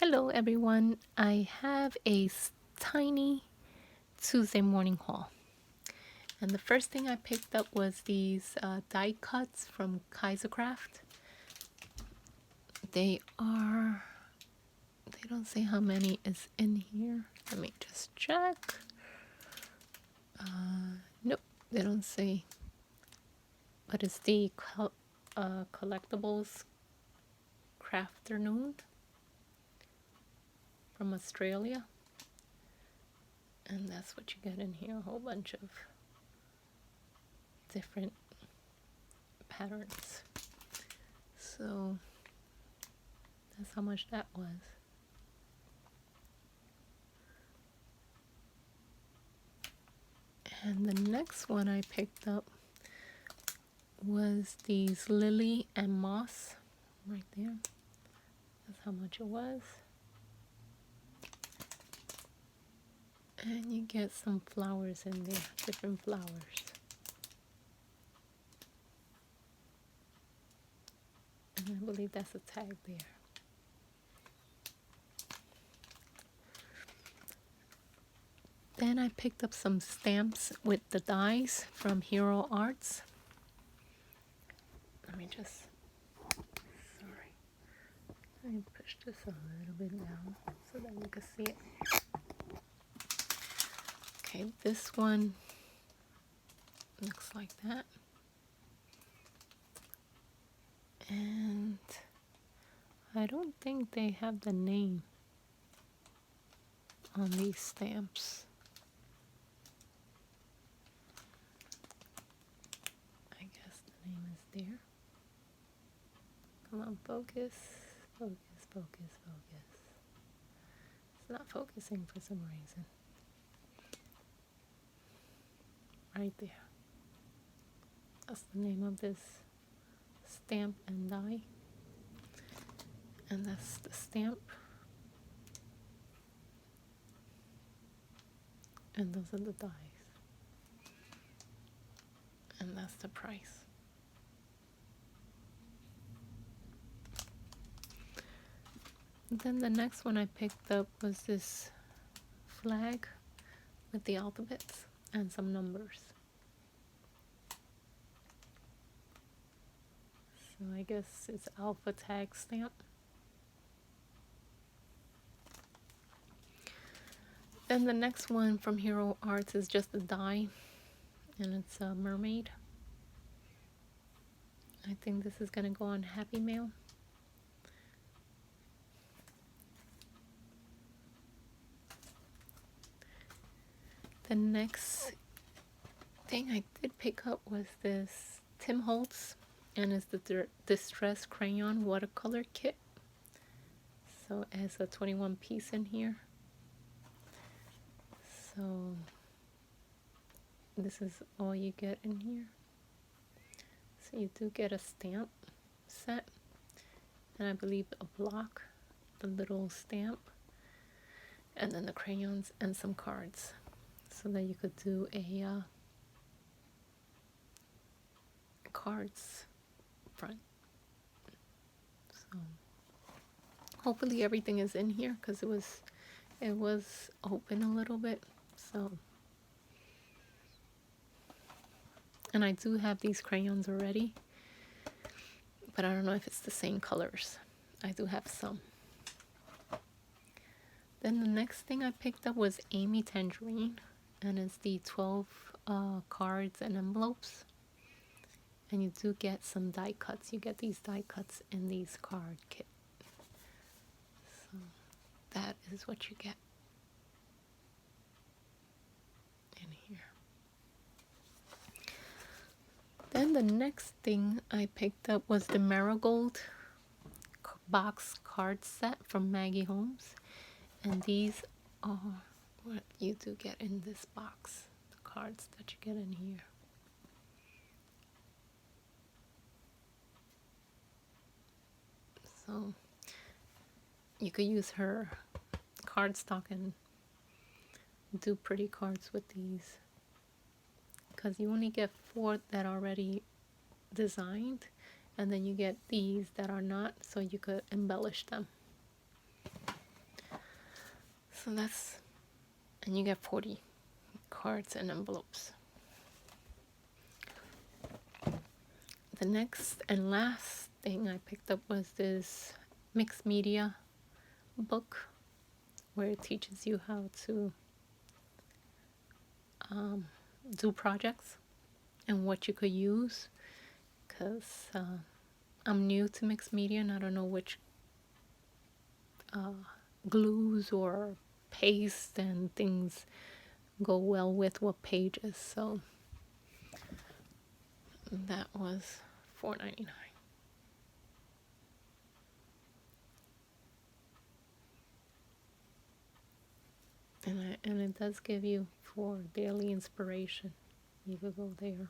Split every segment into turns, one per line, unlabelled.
Hello everyone, I have a tiny Tuesday morning haul. And the first thing I picked up was these die cuts from Kaisercraft. They don't say how many is in here. Let me just check. Nope, they don't say. But it's the collectibles crafternoon from Australia. And that's what you get in here, a whole bunch of different patterns. So that's how much that was. And the next one I picked up was these lily and moss right there. That's how much it was. And you get some flowers in there, different flowers. And I believe that's a tag there. Then I picked up some stamps with the dies from Hero Arts. Let me push this a little bit down so that you can see it. Okay, this one looks like that. And I don't think they have the name on these stamps. I guess the name is there. Come on, focus, focus, focus, focus. It's not focusing for some reason. Right there. That's the name of this stamp and die. And that's the stamp. And those are the dies. And that's the price. Then the next one I picked up was this flag with the alphabets and some numbers. So I guess it's alpha tag stamp. Then the next one from Hero Arts is just a die, and it's a mermaid. I think this is gonna go on Happy Mail. The next thing I did pick up was this Tim Holtz, and it's the Distress Crayon Watercolor Kit. So it has a 21 piece in here. So this is all you get in here. So you do get a stamp set, and I believe a block, the little stamp, and then the crayons and some cards, so that you could do a cards front. So hopefully everything is in here, because it was open a little bit. So, and I do have these crayons already, but I don't know if it's the same colors. I do have some. Then the next thing I picked up was Amy Tangerine, and it's the 12 cards and envelopes. And you do get some die cuts. You get these die cuts in these card kit. So that is what you get in here. Then the next thing I picked up was the Marigold Box Card Set from Maggie Holmes. And these are what you do get in this box, the cards that you get in here. So you could use her cardstock and do pretty cards with these, because you only get 4 that are already designed, and then you get these that are not, so you could embellish them. So that's, and you get 40 cards and envelopes. The next and last thing I picked up was this mixed media book where it teaches you how to do projects and what you could use, because I'm new to mixed media and I don't know which glues or paste and things go well with what pages. So that was $4.99. And it does give you for daily inspiration. You could go there.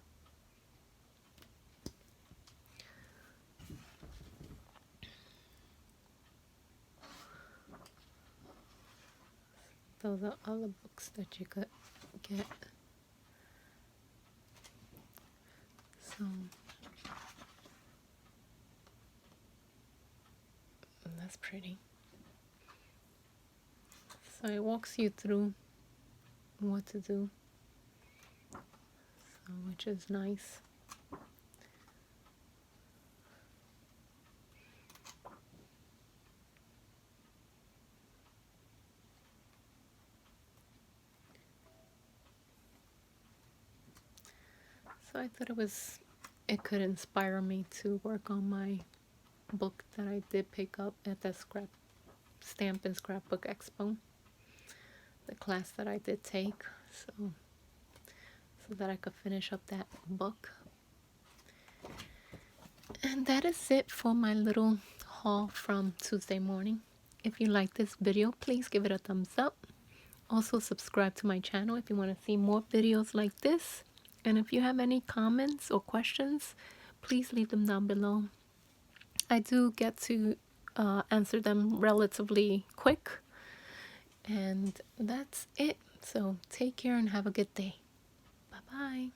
Those are other books that you could get. So that's pretty. So it walks you through what to do, so which is nice. So I thought it could inspire me to work on my book that I did pick up at the Stamp and Scrapbook Expo, the class that I did take, so that I could finish up that book. And that is it for my little haul from Tuesday morning. If you like this video, please give it a thumbs up. Also subscribe to my channel if you want to see more videos like this. And if you have any comments or questions, please leave them down below. I do get to answer them relatively quick. And that's it. So take care and have a good day. Bye-bye.